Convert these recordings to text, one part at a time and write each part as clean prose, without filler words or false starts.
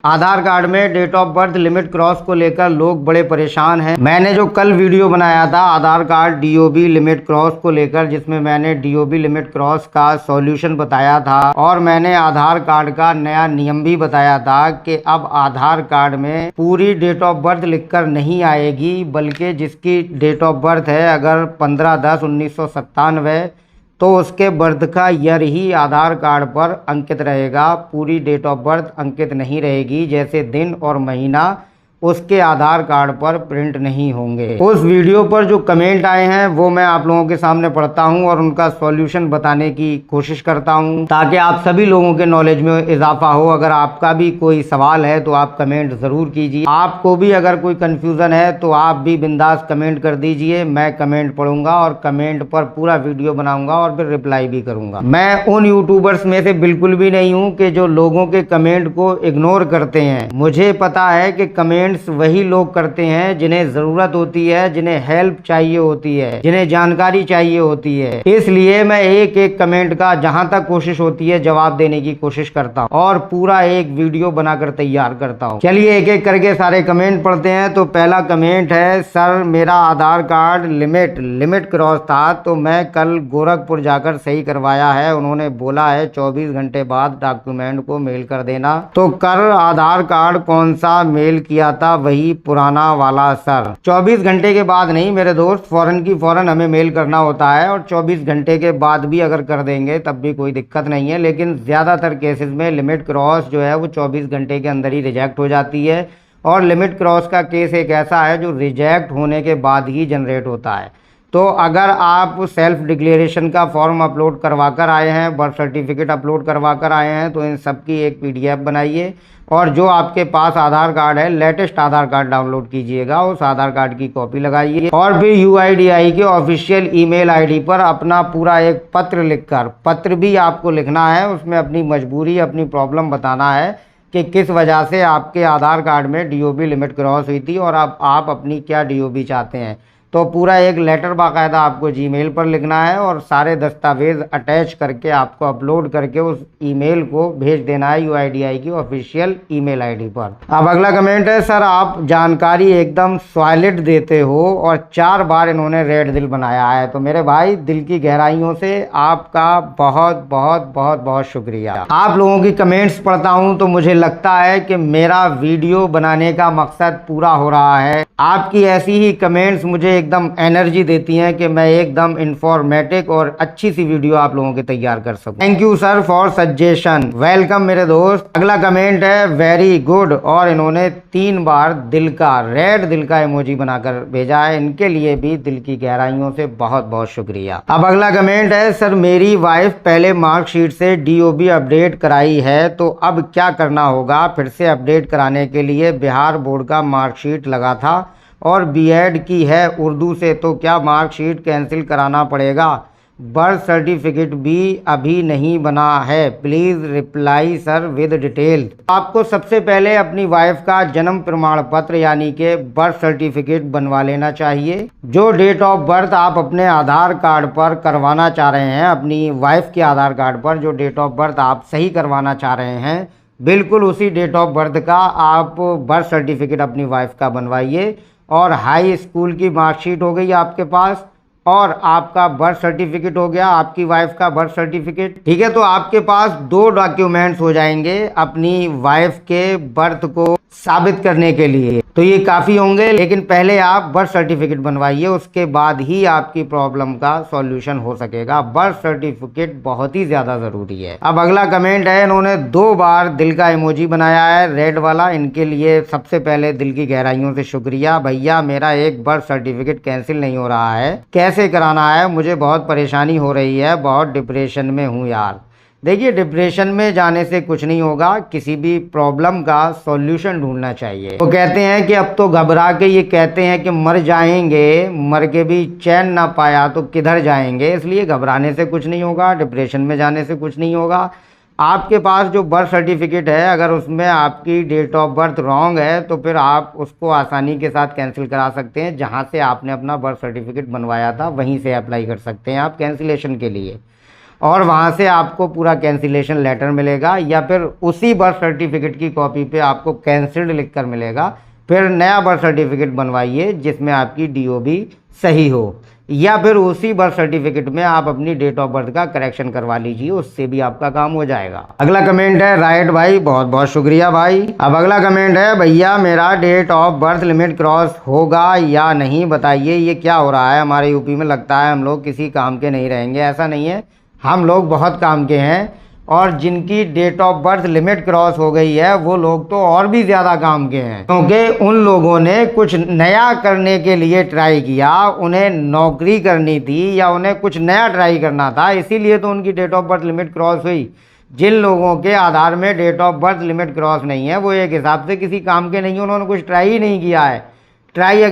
आधार card में date of birth limit cross को लेकर लोग बड़े परेशान हैं। मैंने जो कल वीडियो बनाया था आधार कार्ड डीओबी लिमिट क्रॉस को लेकर, जिसमें मैंने डीओबी लिमिट क्रॉस का सॉल्यूशन बताया था और मैंने आधार कार्ड का नया नियम भी बताया था कि अब आधार कार्ड में पूरी डेट ऑफ बर्थ लिखकर नहीं आएगी, बल्कि जिसकी डेट ऑफ बर्थ है अगर 15/10/1997 तो उसके बर्थ का ईयर ही आधार कार्ड पर अंकित रहेगा। पूरी डेट ऑफ बर्थ अंकित नहीं रहेगी, जैसे दिन और महीना उसके आधार कार्ड पर प्रिंट नहीं होंगे। उस वीडियो पर जो कमेंट आए हैं वो मैं आप लोगों के सामने पढ़ता हूं और उनका सॉल्यूशन बताने की कोशिश करता हूं, ताकि आप सभी लोगों के नॉलेज में इजाफा हो। अगर आपका भी कोई सवाल है तो आप कमेंट ज़रूर कीजिए। आपको भी अगर कोई कन्फ्यूज़न है तो आप भी बिंदास कमेंट कर दीजिए, मैं कमेंट पढ़ूंगा और कमेंट पर पूरा वीडियो बनाऊंगा और फिर रिप्लाई भी करूंगा। मैं उन यूट्यूबर्स में से बिल्कुल भी नहीं हूँ कि जो लोगों के कमेंट को इग्नोर करते हैं। मुझे पता है कि कमेंट्स वही लोग करते हैं जिन्हें जरूरत होती है, जिन्हें हेल्प चाहिए होती है, जिन्हें जानकारी चाहिए होती है। इसलिए मैं एक एक कमेंट का जहां तक कोशिश होती है जवाब देने की कोशिश करता हूं और पूरा एक वीडियो बनाकर तैयार करता हूं। चलिए एक एक करके सारे कमेंट पढ़ते हैं। तो पहला कमेंट है, सर मेरा आधार कार्ड लिमिट क्रॉस था तो मैं कल गोरखपुर जाकर सही करवाया है। उन्होंने बोला है 24 घंटे बाद डॉक्यूमेंट को मेल कर देना। तो कर आधार कार्ड कौन सा मेल किया था? वही पुराना वाला सर। 24 घंटे के बाद नहीं मेरे दोस्त, फौरन की फौरन हमें मेल करना होता है और 24 घंटे के बाद भी अगर कर देंगे तब भी कोई दिक्कत नहीं है। लेकिन ज़्यादातर केसेस में लिमिट क्रॉस जो है वो 24 घंटे के अंदर ही रिजेक्ट हो जाती है और लिमिट क्रॉस का केस एक ऐसा है जो रिजेक्ट होने के बाद ही जनरेट होता है। तो अगर आप सेल्फ डिक्लेरेशन का फॉर्म अपलोड करवा कर आए हैं, बर्थ सर्टिफिकेट अपलोड करवा कर आए हैं, तो इन सब की एक PDF बनाइए और जो आपके पास आधार कार्ड है लेटेस्ट आधार कार्ड डाउनलोड कीजिएगा, उस आधार कार्ड की कॉपी लगाइए और फिर UIDAI के ऑफिशियल ईमेल ID पर अपना पूरा एक पत्र लिखकर, पत्र भी आपको लिखना है, उसमें अपनी मजबूरी अपनी प्रॉब्लम बताना है कि किस वजह से आपके आधार कार्ड में DOB लिमिट क्रॉस हुई थी और अब आप अपनी क्या DOB चाहते हैं। तो पूरा एक लेटर बाकायदा आपको जीमेल पर लिखना है और सारे दस्तावेज अटैच करके आपको अपलोड करके उस ईमेल को भेज देना है UIDAI की ऑफिशियल ईमेल ID पर। अब अगला कमेंट है, सर आप जानकारी एकदम सॉलिड देते हो और 4 बार इन्होंने रेड दिल बनाया है। तो मेरे भाई दिल की गहराइयों से आपका बहुत बहुत बहुत बहुत शुक्रिया। आप लोगों की कमेंट्स पढ़ता हूँ तो मुझे लगता है कि मेरा वीडियो बनाने का मकसद पूरा हो रहा है। आपकी ऐसी ही कमेंट्स मुझे एकदम एनर्जी देती हैं कि मैं एकदम इंफॉर्मेटिव और अच्छी सी वीडियो आप लोगों के तैयार कर सकूं। Thank you sir for suggestion. Welcome मेरे दोस्त। अगला कमेंट है, वेरी गुड, और इन्होंने 3 बार दिल का रेड दिल का इमोजी बनाकर भेजा है। इनके लिए भी दिल की गहराइयों से बहुत बहुत शुक्रिया। अब अगला कमेंट है, सर मेरी वाइफ पहले मार्कशीट से DOB अपडेट कराई है तो अब क्या करना होगा? फिर से अपडेट कराने के लिए बिहार बोर्ड का मार्कशीट लगा था और B.Ed की है उर्दू से, तो क्या मार्कशीट कैंसिल कराना पड़ेगा? बर्थ सर्टिफिकेट भी अभी नहीं बना है, please reply sir with detail. आपको सबसे पहले अपनी वाइफ का जन्म प्रमाण पत्र यानी कि बर्थ सर्टिफिकेट बनवा लेना चाहिए। जो डेट ऑफ बर्थ आप अपने आधार कार्ड पर करवाना चाह रहे हैं, अपनी वाइफ के आधार कार्ड पर जो डेट ऑफ बर्थ आप सही करवाना चाह रहे हैं, बिल्कुल उसी डेट ऑफ बर्थ का आप बर्थ सर्टिफिकेट अपनी वाइफ का बनवाइए। और हाई स्कूल की मार्कशीट हो गई आपके पास और आपका बर्थ सर्टिफिकेट हो गया, आपकी वाइफ का बर्थ सर्टिफिकेट, ठीक है। तो आपके पास 2 डॉक्यूमेंट्स हो जाएंगे अपनी वाइफ के बर्थ को साबित करने के लिए, तो ये काफ़ी होंगे। लेकिन पहले आप बर्थ सर्टिफिकेट बनवाइए, उसके बाद ही आपकी प्रॉब्लम का सॉल्यूशन हो सकेगा। बर्थ सर्टिफिकेट बहुत ही ज़्यादा ज़रूरी है। अब अगला कमेंट है, इन्होंने 2 बार दिल का इमोजी बनाया है रेड वाला। इनके लिए सबसे पहले दिल की गहराइयों से शुक्रिया। भैया मेरा एक बर्थ सर्टिफिकेट कैंसिल नहीं हो रहा है, कैसे कराना है? मुझे बहुत परेशानी हो रही है, बहुत डिप्रेशन में हूँ यार। देखिए डिप्रेशन में जाने से कुछ नहीं होगा, किसी भी प्रॉब्लम का सॉल्यूशन ढूंढना चाहिए। वो कहते हैं कि अब तो घबरा के ये कहते हैं कि मर जाएंगे, मर के भी चैन ना पाया तो किधर जाएंगे। इसलिए घबराने से कुछ नहीं होगा, डिप्रेशन में जाने से कुछ नहीं होगा। आपके पास जो बर्थ सर्टिफिकेट है अगर उसमें आपकी डेट ऑफ बर्थ रॉन्ग है तो फिर आप उसको आसानी के साथ कैंसिल करा सकते हैं। जहां से आपने अपना बर्थ सर्टिफिकेट बनवाया था वहीं से अप्लाई कर सकते हैं आप कैंसिलेशन के लिए। और वहाँ से आपको पूरा कैंसिलेशन लेटर मिलेगा, या फिर उसी बर्थ सर्टिफिकेट की कॉपी पे आपको कैंसिल्ड लिख कर मिलेगा। फिर नया बर्थ सर्टिफिकेट बनवाइए जिसमें आपकी डीओबी सही हो, या फिर उसी बर्थ सर्टिफिकेट में आप अपनी डेट ऑफ बर्थ का करेक्शन करवा लीजिए, उससे भी आपका काम हो जाएगा। अगला कमेंट है राइट भाई, बहुत बहुत शुक्रिया भाई। अब अगला कमेंट है भैया मेरा date of birth limit cross होगा या नहीं बताइए, ये क्या हो रहा है हमारे यूपी में। लगता है हम लोग किसी काम के नहीं रहेंगे। ऐसा नहीं है, हम लोग बहुत काम के हैं, और जिनकी date of birth limit cross हो गई है वो लोग तो और भी ज़्यादा काम के हैं, क्योंकि उन लोगों ने कुछ नया करने के लिए ट्राई किया, उन्हें नौकरी करनी थी या उन्हें कुछ नया ट्राई करना था, इसीलिए तो उनकी date of birth limit cross हुई। जिन लोगों के आधार में date of birth limit cross नहीं है वो एक हिसाब से किसी काम के नहीं है, उन्होंने कुछ ट्राई ही नहीं किया है। ट्राई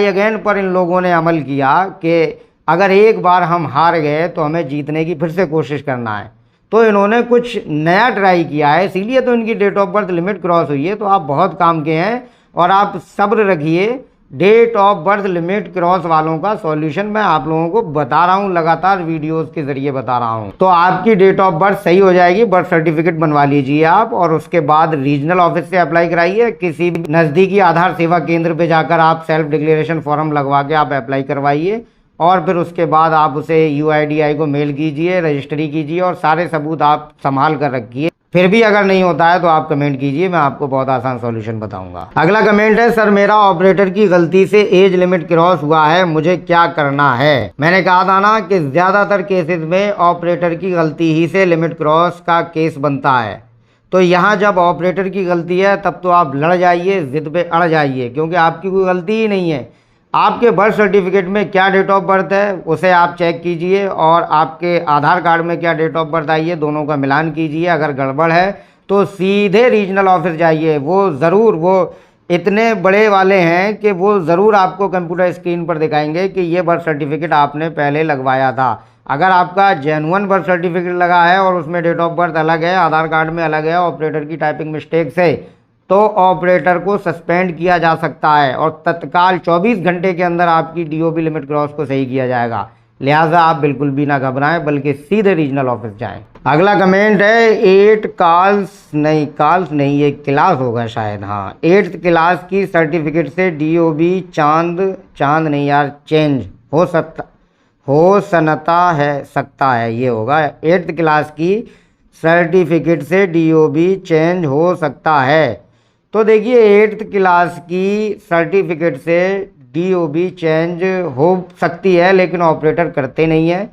अगेन पर इन लोगों ने अमल किया कि अगर एक बार हम हार गए तो हमें जीतने की फिर से कोशिश करना है, तो इन्होंने कुछ नया ट्राई किया है, इसीलिए तो इनकी date of birth limit cross हुई है। तो आप बहुत काम के हैं और आप सब्र रखिए। Date of birth limit cross वालों का सॉल्यूशन मैं आप लोगों को बता रहा हूँ, लगातार वीडियोस के जरिए बता रहा हूँ। तो आपकी डेट ऑफ बर्थ सही हो जाएगी, बर्थ सर्टिफिकेट बनवा लीजिए आप, और उसके बाद रीजनल ऑफिस से अप्लाई कराइए। किसी भी नज़दीकी आधार सेवा केंद्र पर जाकर आप सेल्फ डिक्लेरेशन फॉर्म लगवा के आप अप्लाई करवाइए, और फिर उसके बाद आप उसे UIDI को मेल कीजिए, रजिस्ट्री कीजिए, और सारे सबूत आप संभाल कर रखिए। फिर भी अगर नहीं होता है तो आप कमेंट कीजिए, मैं आपको बहुत आसान सॉल्यूशन बताऊंगा। अगला कमेंट है सर मेरा ऑपरेटर की गलती से एज लिमिट क्रॉस हुआ है, मुझे क्या करना है। मैंने कहा था ना कि ज़्यादातर केसेस में ऑपरेटर की गलती ही से लिमिट क्रॉस का केस बनता है। तो यहाँ जब ऑपरेटर की गलती है तब तो आप लड़ जाइए, ज़िद पे अड़ जाइए, क्योंकि आपकी कोई गलती ही नहीं है। आपके बर्थ सर्टिफिकेट में क्या डेट ऑफ बर्थ है उसे आप चेक कीजिए, और आपके आधार कार्ड में क्या डेट ऑफ बर्थ आई है दोनों का मिलान कीजिए। अगर गड़बड़ है तो सीधे रीजनल ऑफिस जाइए, वो ज़रूर, वो इतने बड़े वाले हैं कि वो ज़रूर आपको कंप्यूटर स्क्रीन पर दिखाएंगे कि ये बर्थ सर्टिफिकेट आपने पहले लगवाया था। अगर आपका जेन्युइन बर्थ सर्टिफिकेट लगा है और उसमें डेट ऑफ बर्थ अलग है, आधार कार्ड में अलग है, ऑपरेटर की टाइपिंग मिस्टेक से, तो ऑपरेटर को सस्पेंड किया जा सकता है, और तत्काल 24 घंटे के अंदर आपकी डीओबी लिमिट क्रॉस को सही किया जाएगा। लिहाजा आप बिल्कुल भी ना घबराएं, बल्कि सीधे रीजनल ऑफिस जाएं। अगला कमेंट है 8 कॉल्स नहीं ये क्लास होगा शायद, हाँ 8th क्लास की सर्टिफिकेट से डीओबी चांद नहीं यार, चेंज हो सकता है ये होगा। 8th क्लास की सर्टिफिकेट से डीओबी चेंज हो सकता है। तो देखिए 8th क्लास की सर्टिफिकेट से डीओबी चेंज हो सकती है, लेकिन ऑपरेटर करते नहीं है,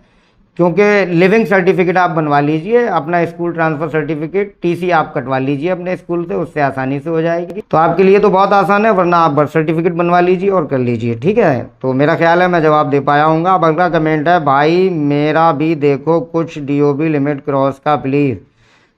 क्योंकि लिविंग सर्टिफिकेट आप बनवा लीजिए, अपना स्कूल ट्रांसफ़र सर्टिफिकेट, टीसी आप कटवा लीजिए अपने स्कूल से, उससे आसानी से हो जाएगी। तो आपके लिए तो बहुत आसान है, वरना आप बर्थ सर्टिफिकेट बनवा लीजिए और कर लीजिए, ठीक है। तो मेरा ख्याल है मैं जवाब दे पाया हूँगा। अब अगला कमेंट है भाई मेरा भी देखो कुछ डीओबी लिमिट क्रॉस का प्लीज़।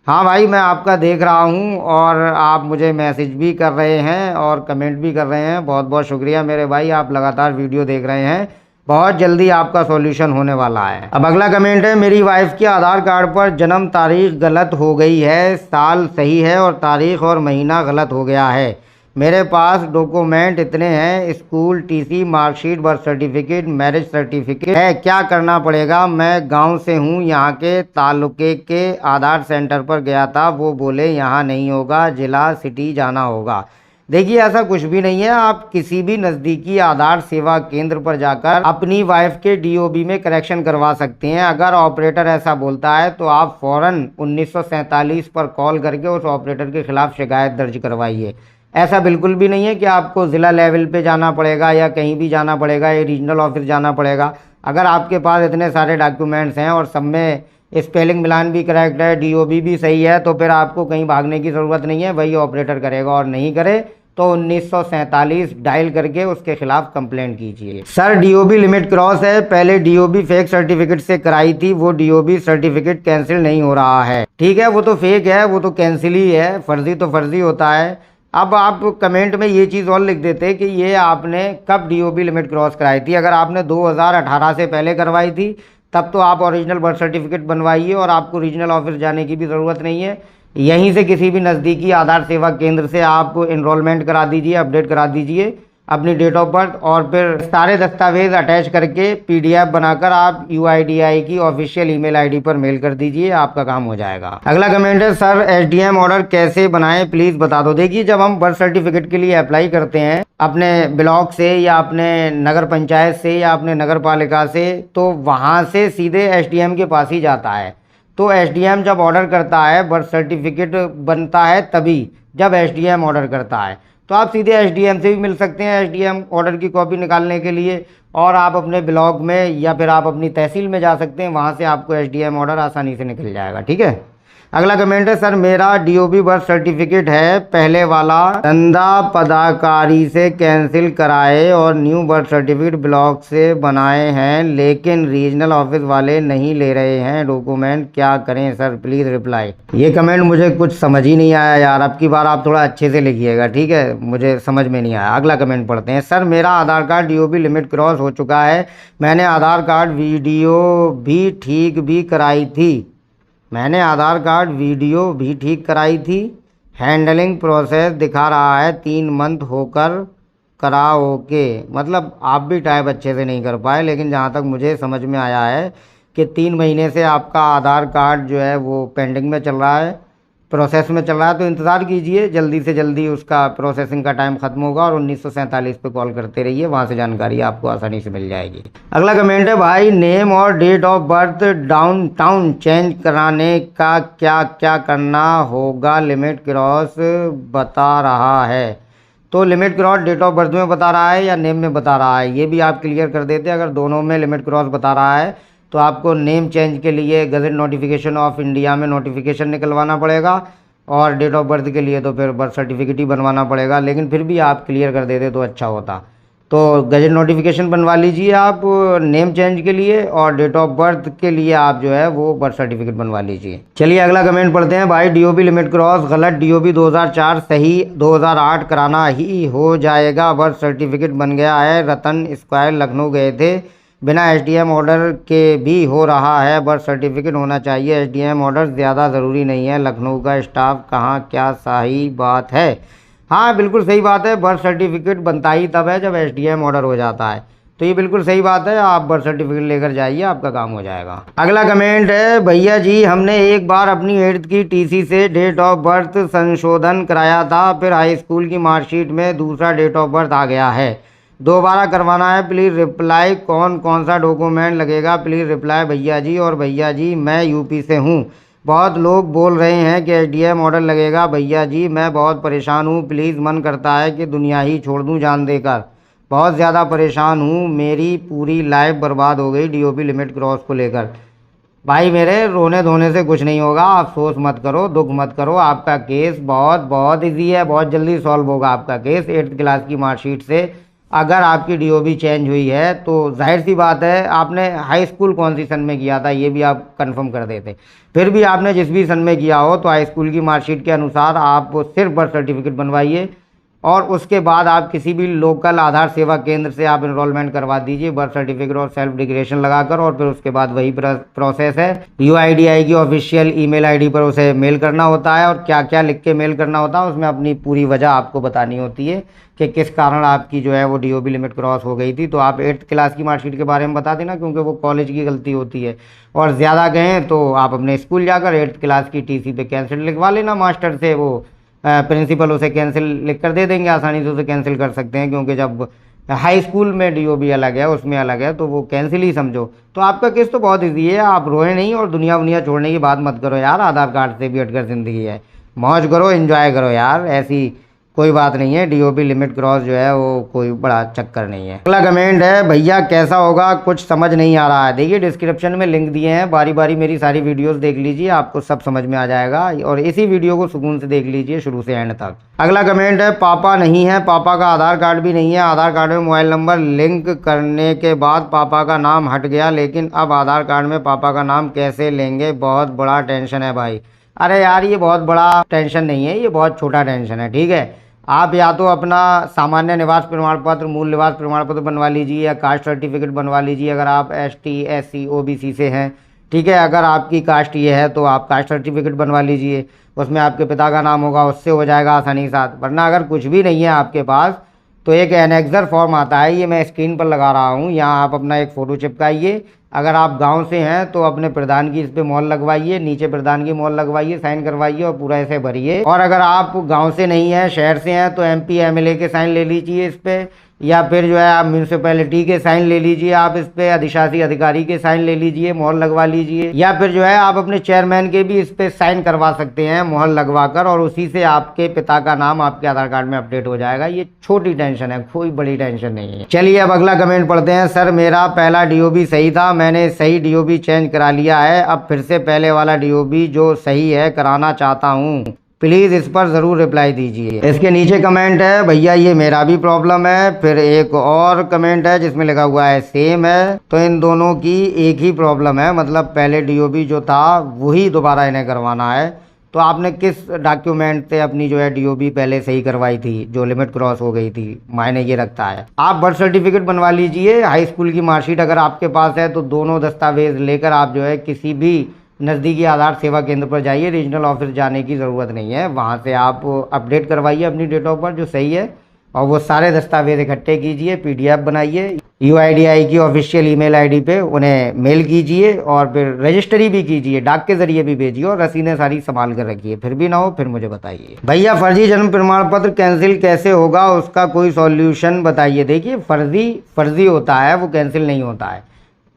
हाँ भाई मैं आपका देख रहा हूँ, और आप मुझे मैसेज भी कर रहे हैं और कमेंट भी कर रहे हैं, बहुत बहुत शुक्रिया मेरे भाई, आप लगातार वीडियो देख रहे हैं। बहुत जल्दी आपका सॉल्यूशन होने वाला है। अब अगला कमेंट है मेरी वाइफ के आधार कार्ड पर जन्म तारीख गलत हो गई है, साल सही है और तारीख और महीना गलत हो गया है। मेरे पास डॉक्यूमेंट इतने हैं, school TC, marksheet, birth certificate, marriage certificate है, क्या करना पड़ेगा। मैं गांव से हूं, यहाँ के तालुके के आधार सेंटर पर गया था, वो बोले यहाँ नहीं होगा, जिला सिटी जाना होगा। देखिए ऐसा कुछ भी नहीं है, आप किसी भी नज़दीकी आधार सेवा केंद्र पर जाकर अपनी वाइफ के डीओबी में करेक्शन करवा सकते हैं। अगर ऑपरेटर ऐसा बोलता है तो आप फ़ौरन 1947 पर कॉल करके उस ऑपरेटर के खिलाफ शिकायत दर्ज करवाइए। ऐसा बिल्कुल भी नहीं है कि आपको ज़िला लेवल पे जाना पड़ेगा या कहीं भी जाना पड़ेगा या रीजनल ऑफिस जाना पड़ेगा। अगर आपके पास इतने सारे डॉक्यूमेंट्स हैं और सब में स्पेलिंग मिलान भी करेक्ट है, डीओबी भी सही है, तो फिर आपको कहीं भागने की ज़रूरत नहीं है, वही ऑपरेटर करेगा। और नहीं करे तो 1947 डायल करके उसके खिलाफ कंप्लेंट कीजिए। सर डीओबी लिमिट क्रॉस है, पहले डीओबी फेक सर्टिफिकेट से कराई थी, वो डीओबी सर्टिफिकेट कैंसिल नहीं हो रहा है। ठीक है, वो तो फेक है, वो तो कैंसिल ही है, फर्जी तो फर्जी होता है। अब आप कमेंट में ये चीज़ और लिख देते कि ये आपने कब डीओबी लिमिट क्रॉस कराई थी। अगर आपने 2018 से पहले करवाई थी तब तो आप ओरिजिनल बर्थ सर्टिफिकेट बनवाइए और आपको रीजनल ऑफिस जाने की भी ज़रूरत नहीं है। यहीं से किसी भी नज़दीकी आधार सेवा केंद्र से आप इनरोलमेंट करा दीजिए, अपडेट करा दीजिए। अपनी डेट ऑफ बर्थ और फिर सारे दस्तावेज अटैच करके पीडीएफ बनाकर आप यूआईडीआई की ऑफिशियल ईमेल आईडी पर मेल कर दीजिए, आपका काम हो जाएगा। अगला कमेंट है, सर एसडीएम ऑर्डर कैसे बनाएं प्लीज बता दो। देखिए, जब हम बर्थ सर्टिफिकेट के लिए अप्लाई करते हैं अपने ब्लॉक से या अपने नगर पंचायत से या अपने नगर पालिका से, तो वहाँ से सीधे एसडीएम के पास ही जाता है। तो एसडीएम जब ऑर्डर करता है, बर्थ सर्टिफिकेट बनता है तभी जब एसडीएम ऑर्डर करता है। तो आप सीधे एसडीएम से भी मिल सकते हैं एसडीएम ऑर्डर की कॉपी निकालने के लिए, और आप अपने ब्लॉक में या फिर आप अपनी तहसील में जा सकते हैं, वहाँ से आपको एसडीएम ऑर्डर आसानी से निकल जाएगा। ठीक है। अगला कमेंट है, सर मेरा डीओबी बर्थ सर्टिफिकेट है, पहले वाला धंधा पदाकारी से कैंसिल कराए और न्यू बर्थ सर्टिफिकेट ब्लॉक से बनाए हैं, लेकिन रीजनल ऑफिस वाले नहीं ले रहे हैं डॉक्यूमेंट, क्या करें सर प्लीज़ रिप्लाई। ये कमेंट मुझे कुछ समझ ही नहीं आया यार, अब की बार आप थोड़ा अच्छे से लिखिएगा, ठीक है, मुझे समझ में नहीं आया। अगला कमेंट पढ़ते हैं, सर मेरा आधार कार्ड डीओबी लिमिट क्रॉस हो चुका है, मैंने आधार कार्ड वीडियो भी ठीक भी कराई थी, हैंडलिंग प्रोसेस दिखा रहा है 3 मंथ होकर करा ओके। मतलब आप भी टाइप अच्छे से नहीं कर पाए, लेकिन जहाँ तक मुझे समझ में आया है कि 3 महीने से आपका आधार कार्ड जो है वो पेंडिंग में चल रहा है, प्रोसेस में चल रहा है। तो इंतज़ार कीजिए, जल्दी से जल्दी उसका प्रोसेसिंग का टाइम खत्म होगा और 1947 पे कॉल करते रहिए, वहाँ से जानकारी आपको आसानी से मिल जाएगी। अगला कमेंट है, भाई नेम और date of birth downtown change कराने का क्या क्या करना होगा, लिमिट क्रॉस बता रहा है। तो limit cross date of birth में बता रहा है या नेम में बता रहा है, ये भी आप क्लियर कर देते। अगर दोनों में लिमिट क्रॉस बता रहा है तो आपको नेम चेंज के लिए गजट नोटिफिकेशन ऑफ इंडिया में नोटिफिकेशन निकलवाना पड़ेगा, और डेट ऑफ बर्थ के लिए तो फिर बर्थ सर्टिफिकेट ही बनवाना पड़ेगा। लेकिन फिर भी आप क्लियर कर देते तो अच्छा होता। तो गजट नोटिफिकेशन बनवा लीजिए आप नेम चेंज के लिए, और डेट ऑफ बर्थ के लिए आप जो है वो बर्थ सर्टिफिकेट बनवा लीजिए। चलिए अगला कमेंट पढ़ते हैं, भाई डीओबी लिमिट क्रॉस गलत, डीओबी 2004 सही 2008 कराना ही हो जाएगा, बर्थ सर्टिफिकेट बन गया है। रतन स्क्वायर लखनऊ गए थे, बिना एसडीएम ऑर्डर के भी हो रहा है, बर्थ सर्टिफिकेट होना चाहिए, एसडीएम ऑर्डर ज़्यादा ज़रूरी नहीं है, लखनऊ का स्टाफ कहाँ, क्या सही बात है। हाँ बिल्कुल सही बात है, बर्थ सर्टिफिकेट बनता ही तब है जब एसडीएम ऑर्डर हो जाता है। तो ये बिल्कुल सही बात है, आप बर्थ सर्टिफिकेट लेकर जाइए, आपका काम हो जाएगा। अगला कमेंट है, भैया जी हमने एक बार अपनी 8th की टीसी से डेट ऑफ बर्थ संशोधन कराया था, फिर हाई स्कूल की मार्कशीट में दूसरा डेट ऑफ बर्थ आ गया है, दोबारा करवाना है, प्लीज़ रिप्लाई, कौन कौन सा डॉक्यूमेंट लगेगा प्लीज़ रिप्लाई भैया जी। और भैया जी मैं यूपी से हूँ, बहुत लोग बोल रहे हैं कि एसडीएम ऑर्डर लगेगा, भैया जी मैं बहुत परेशान हूँ, प्लीज़ मन करता है कि दुनिया ही छोड़ दूँ जान देकर, बहुत ज़्यादा परेशान हूँ, मेरी पूरी लाइफ बर्बाद हो गई डीओबी लिमिट क्रॉस को लेकर। भाई मेरे रोने धोने से कुछ नहीं होगा, अफसोस मत करो, दुख मत करो, आपका केस बहुत बहुत ईजी है, बहुत जल्दी सॉल्व होगा आपका केस। 8th क्लास की मार्कशीट से अगर आपकी डीओबी चेंज हुई है तो जाहिर सी बात है, आपने हाई स्कूल कौन सी सन में किया था ये भी आप कंफर्म कर देते। फिर भी आपने जिस भी सन में किया हो तो हाई स्कूल की मार्कशीट के अनुसार आप सिर्फ बर्थ सर्टिफिकेट बनवाइए, और उसके बाद आप किसी भी लोकल आधार सेवा केंद्र से आप इनरोलमेंट करवा दीजिए बर्थ सर्टिफिकेट और सेल्फ डिक्लेरेशन लगाकर, और फिर उसके बाद वही प्रोसेस है। यूआईडीआई की ऑफिशियल ईमेल आईडी पर उसे मेल करना होता है, और क्या क्या लिख के मेल करना होता है उसमें अपनी पूरी वजह आपको बतानी होती है कि किस कारण आपकी जो है वो डीओबी लिमिट क्रॉस हो गई थी। तो आप 8th क्लास की मार्कशीट के बारे में बता देना, क्योंकि वो कॉलेज की गलती होती है, और ज़्यादा कहें तो आप अपने स्कूल जाकर 8th क्लास की टीसी पे कैंसिल लिखवा लेना मास्टर से, वो प्रिंसिपल उसे कैंसिल लिख कर दे देंगे, आसानी से उसे कैंसिल कर सकते हैं, क्योंकि जब हाई स्कूल में डीओबी अलग है उसमें अलग है, तो वो कैंसिल ही समझो। तो आपका केस तो बहुत ईजी है, आप रोए नहीं और दुनिया छोड़ने की बात मत करो यार, आधार कार्ड से भी हटकर ज़िंदगी है, मौज करो, एंजॉय करो यार, ऐसी कोई बात नहीं है। डीओबी लिमिट क्रॉस जो है वो कोई बड़ा चक्कर नहीं है। अगला कमेंट है, भैया कैसा होगा कुछ समझ नहीं आ रहा है। देखिए डिस्क्रिप्शन में लिंक दिए हैं, बारी बारी मेरी सारी वीडियोस देख लीजिए, आपको सब समझ में आ जाएगा, और इसी वीडियो को सुकून से देख लीजिए शुरू से एंड तक। अगला कमेंट है, पापा नहीं है, पापा का आधार कार्ड भी नहीं है, आधार कार्ड में मोबाइल नंबर लिंक करने के बाद पापा का नाम हट गया, लेकिन अब आधार कार्ड में पापा का नाम कैसे लेंगे, बहुत बड़ा टेंशन है भाई। अरे यार ये बहुत बड़ा टेंशन नहीं है, ये बहुत छोटा टेंशन है, ठीक है। आप या तो अपना सामान्य निवास प्रमाण पत्र, मूल निवास प्रमाण पत्र बनवा लीजिए, या कास्ट सर्टिफिकेट बनवा लीजिए अगर आप ST SC OBC से हैं, ठीक है। अगर आपकी कास्ट ये है तो आप कास्ट सर्टिफिकेट बनवा लीजिए, उसमें आपके पिता का नाम होगा, उससे हो जाएगा आसानी के साथ। वरना अगर कुछ भी नहीं है आपके पास तो एक एनेक्सर फॉर्म आता है, ये मैं स्क्रीन पर लगा रहा हूँ, यहाँ आप अपना एक फ़ोटो चिपकाइए। अगर आप गांव से हैं तो अपने प्रधान की इस पे मोहर लगवाइए, नीचे प्रधान की मोहर लगवाइए, साइन करवाइए और पूरा ऐसे भरिए। और अगर आप गांव से नहीं हैं, शहर से हैं, तो MP MLA के साइन ले लीजिए इस पे, या फिर जो है आप म्यूनसिपैलिटी के साइन ले लीजिए, आप इस पे अधिशासी अधिकारी के साइन ले लीजिए, मोहर लगवा लीजिए, या फिर जो है आप अपने चेयरमैन के भी इस पे साइन करवा सकते हैं मोहर लगवाकर, और उसी से आपके पिता का नाम आपके आधार कार्ड में अपडेट हो जाएगा। ये छोटी टेंशन है, कोई बड़ी टेंशन नहीं है। चलिए अब अगला कमेंट पढ़ते हैं। सर मेरा पहला DOB सही था, मैंने सही DOB चेंज करा लिया है, अब फिर से पहले वाला DOB जो सही है कराना चाहता हूँ, प्लीज़ इस पर ज़रूर रिप्लाई दीजिए। इसके नीचे कमेंट है, भैया ये मेरा भी प्रॉब्लम है। फिर एक और कमेंट है जिसमें लिखा हुआ है सेम है। तो इन दोनों की एक ही प्रॉब्लम है, मतलब पहले DOB जो था वही दोबारा इन्हें करवाना है। तो आपने किस डॉक्यूमेंट से अपनी जो है DOB पहले सही करवाई थी, जो लिमिट क्रॉस हो गई थी, मायने ये रखता है। आप बर्थ सर्टिफिकेट बनवा लीजिए, हाई स्कूल की मार्कशीट अगर आपके पास है तो दोनों दस्तावेज लेकर आप जो है किसी भी नज़दीकी आधार सेवा केंद्र पर जाइए, रीजनल ऑफिस जाने की ज़रूरत नहीं है, वहाँ से आप अपडेट करवाइए अपनी डेट ऑफ बर्थ जो सही है, और वो सारे दस्तावेज इकट्ठे कीजिए, PDF बनाइए, UIDAI की ऑफिशियल ईमेल ID पे उन्हें मेल कीजिए, और फिर रजिस्ट्री भी कीजिए, डाक के ज़रिए भी भेजिए, और रसीदें सारी संभाल कर रखिए। फिर भी ना हो फिर मुझे बताइए। भैया फर्जी जन्म प्रमाण पत्र कैंसिल कैसे होगा, उसका कोई सॉल्यूशन बताइए। देखिए फर्जी होता है, वो कैंसिल नहीं होता है।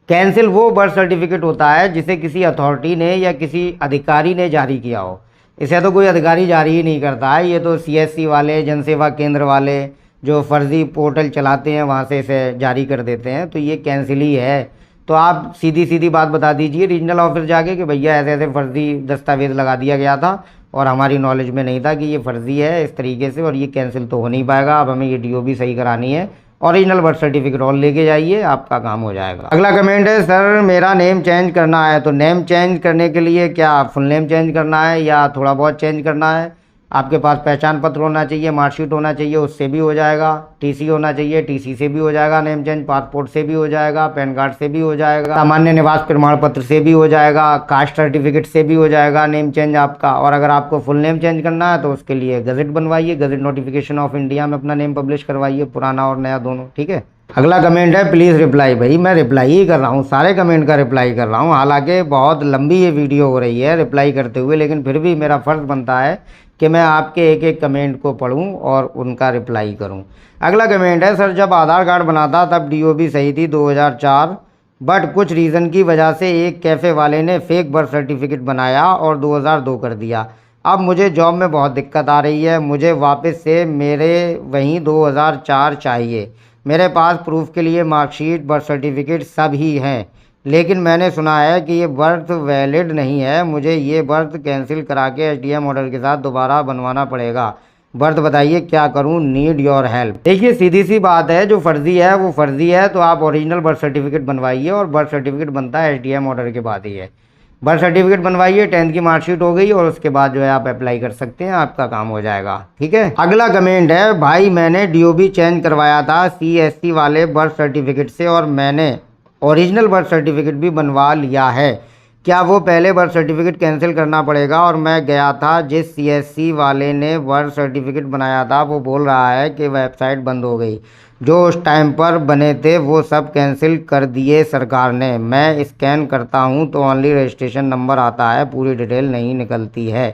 कैंसिल वो बर्थ सर्टिफिकेट होता है जिसे किसी अथॉरिटी ने या किसी अधिकारी ने जारी किया हो। इसे तो कोई अधिकारी जारी ही नहीं करता है, ये तो CSC वाले, जनसेवा केंद्र वाले जो फर्जी पोर्टल चलाते हैं वहाँ से इसे जारी कर देते हैं। तो ये कैंसिल ही है। तो आप सीधी बात बता दीजिए रीजनल ऑफिस जाके कि भैया ऐसे ऐसे फर्जी दस्तावेज लगा दिया गया था और हमारी नॉलेज में नहीं था कि ये फर्जी है इस तरीके से, और ये कैंसिल तो हो नहीं पाएगा। अब हमें ये DOB सही करानी है, ओरिजिनल बर्थ सर्टिफिकेट और लेके जाइए, आपका काम हो जाएगा। अगला कमेंट है, सर मेरा नेम चेंज करना है, तो नेम चेंज करने के लिए क्या फुल नेम चेंज करना है या थोड़ा बहुत चेंज करना है? आपके पास पहचान पत्र होना चाहिए, मार्कशीट होना चाहिए, उससे भी हो जाएगा। TC होना चाहिए, TC से भी हो जाएगा नेम चेंज, पासपोर्ट से भी हो जाएगा, पैन कार्ड से भी हो जाएगा, सामान्य निवास प्रमाण पत्र से भी हो जाएगा, कास्ट सर्टिफिकेट से भी हो जाएगा नेम चेंज आपका। और अगर आपको फुल नेम चेंज करना है तो उसके लिए गजट बनवाइए, गजट नोटिफिकेशन ऑफ इंडिया में अपना नेम पब्लिश करवाइए, पुराना और नया दोनों, ठीक है। अगला कमेंट है, प्लीज़ रिप्लाई। भाई मैं रिप्लाई ही कर रहा हूँ, सारे कमेंट का रिप्लाई कर रहा हूँ, हालांकि बहुत लंबी ये वीडियो हो रही है रिप्लाई करते हुए, लेकिन फिर भी मेरा फ़र्ज़ बनता है कि मैं आपके एक एक कमेंट को पढूं और उनका रिप्लाई करूं। अगला कमेंट है, सर जब आधार कार्ड बना था तब DOB सही थी 2004, बट कुछ रीज़न की वजह से एक कैफ़े वाले ने फेक बर्थ सर्टिफिकेट बनाया और 2002 कर दिया। अब मुझे जॉब में बहुत दिक्कत आ रही है, मुझे वापस से मेरे वहीं 2004 चाहिए। मेरे पास प्रूफ के लिए मार्कशीट, बर्थ सर्टिफिकेट सब ही हैं, लेकिन मैंने सुना है कि ये बर्थ वैलिड नहीं है, मुझे ये बर्थ कैंसिल करा के SDM ऑर्डर के साथ दोबारा बनवाना पड़ेगा। बर्थ बताइए क्या करूं, नीड योर हेल्प। देखिए सीधी सी बात है, जो फर्जी है वो फर्जी है, तो आप ओरिजिनल बर्थ सर्टिफिकेट बनवाइए, और बर्थ सर्टिफिकेट बनता है SDM ऑर्डर के बाद ही है। बर्थ सर्टिफिकेट बनवाइए, 10th की मार्कशीट हो गई, और उसके बाद जो है आप अप्लाई कर सकते हैं, आपका काम हो जाएगा, ठीक है। अगला कमेंट है, भाई मैंने DOB चेंज करवाया था CSC वाले बर्थ सर्टिफिकेट से, और मैंने ओरिजिनल बर्थ सर्टिफिकेट भी बनवा लिया है, क्या वो पहले बर्थ सर्टिफिकेट कैंसिल करना पड़ेगा? और मैं गया था जिस CSC वाले ने बर्थ सर्टिफिकेट बनाया था वो बोल रहा है कि वेबसाइट बंद हो गई, जो उस टाइम पर बने थे वो सब कैंसिल कर दिए सरकार ने। मैं स्कैन करता हूँ तो ओनली रजिस्ट्रेशन नंबर आता है, पूरी डिटेल नहीं निकलती है।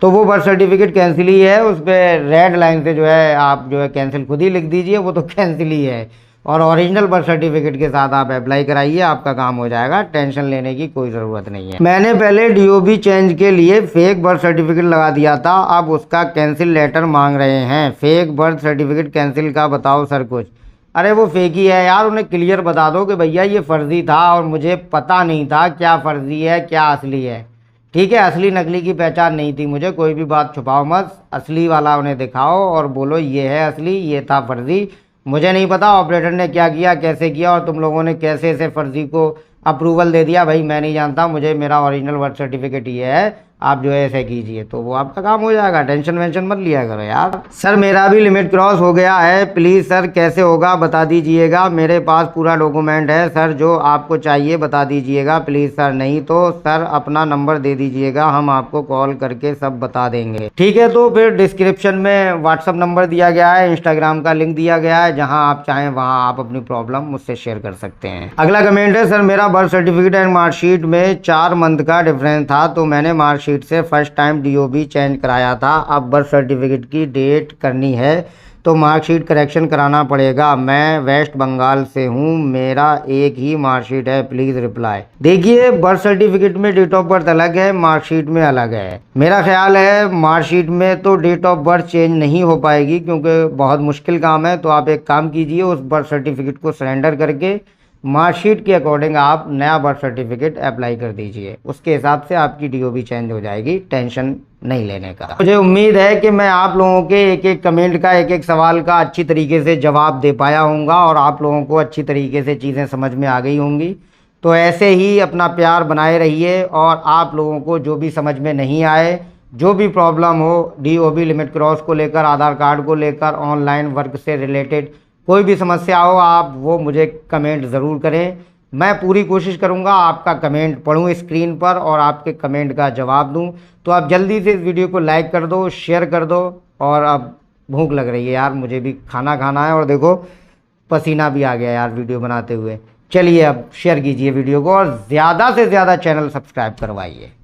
तो वो बर्थ सर्टिफिकेट कैंसिल ही है, उस पर रेड लाइन से जो है आप जो है कैंसिल खुद ही लिख दीजिए, वो तो कैंसिल ही है। और ओरिजिनल बर्थ सर्टिफिकेट के साथ आप अप्लाई कराइए, आपका काम हो जाएगा, टेंशन लेने की कोई ज़रूरत नहीं है। मैंने पहले DOB चेंज के लिए फेक बर्थ सर्टिफिकेट लगा दिया था, अब उसका कैंसिल लेटर मांग रहे हैं। फेक बर्थ सर्टिफिकेट कैंसिल का बताओ सर कुछ। अरे वो फेक ही है यार, उन्हें क्लियर बता दो कि भैया ये फर्जी था और मुझे पता नहीं था क्या फर्जी है क्या असली है, ठीक है। असली नकली की पहचान नहीं थी मुझे, कोई भी बात छुपाओ मत, असली वाला उन्हें दिखाओ और बोलो ये है असली, ये था फर्जी। मुझे नहीं पता ऑपरेटर ने क्या किया, कैसे किया, और तुम लोगों ने कैसे इसे फर्जी को अप्रूवल दे दिया, भाई मैं नहीं जानता, मुझे मेरा ओरिजिनल बर्थ सर्टिफिकेट ये है, आप जो है ऐसे कीजिए तो वो आपका काम हो जाएगा। टेंशन वेंशन मत लिया करो यार। सर मेरा भी लिमिट क्रॉस हो गया है, प्लीज़ सर कैसे होगा बता दीजिएगा। मेरे पास पूरा डॉक्यूमेंट है सर, जो आपको चाहिए बता दीजिएगा प्लीज़ सर, नहीं तो सर अपना नंबर दे दीजिएगा, हम आपको कॉल करके सब बता देंगे। ठीक है, तो फिर डिस्क्रिप्शन में व्हाट्सअप नंबर दिया गया है, इंस्टाग्राम का लिंक दिया गया है, जहाँ आप चाहें वहाँ आप अपनी प्रॉब्लम मुझसे शेयर कर सकते हैं। अगला कमेंट है, सर मेरा बर्थ सर्टिफिकेट एंड मार्कशीट में 4 मंथ का डिफरेंस था, तो मैंने मार्कशीट से फर्स्ट टाइम डीओबी चेंज कराया था, अब बर्थ सर्टिफिकेट की डेट करनी है तो मार्कशीट करेक्शन कराना पड़ेगा। मैं वेस्ट बंगाल से हूँ, मेरा एक ही मार्कशीट है, प्लीज़ रिप्लाई। देखिए बर्थ सर्टिफिकेट में डेट ऑफ बर्थ अलग है, मार्कशीट में अलग है। मेरा ख्याल है मार्कशीट में तो डेट ऑफ बर्थ चेंज नहीं हो पाएगी क्योंकि बहुत मुश्किल काम है, तो आप एक काम कीजिए, उस बर्थ सर्टिफिकेट को सरेंडर करके मार्कशीट के अकॉर्डिंग आप नया बर्थ सर्टिफिकेट अप्लाई कर दीजिए, उसके हिसाब से आपकी डीओबी चेंज हो जाएगी, टेंशन नहीं लेने का। मुझे उम्मीद है कि मैं आप लोगों के एक एक कमेंट का, एक एक सवाल का अच्छी तरीके से जवाब दे पाया हूँगा और आप लोगों को अच्छी तरीके से चीज़ें समझ में आ गई होंगी। तो ऐसे ही अपना प्यार बनाए रहिए और आप लोगों को जो भी समझ में नहीं आए, जो भी प्रॉब्लम हो डीओबी लिमिट क्रॉस को लेकर, आधार कार्ड को लेकर, ऑनलाइन वर्क से रिलेटेड कोई भी समस्या हो, आप वो मुझे कमेंट ज़रूर करें। मैं पूरी कोशिश करूंगा आपका कमेंट पढूं स्क्रीन पर और आपके कमेंट का जवाब दूं। तो आप जल्दी से इस वीडियो को लाइक कर दो, शेयर कर दो। और अब भूख लग रही है यार, मुझे भी खाना खाना है और देखो पसीना भी आ गया यार वीडियो बनाते हुए। चलिए अब शेयर कीजिए वीडियो को और ज़्यादा से ज़्यादा चैनल सब्सक्राइब करवाइए।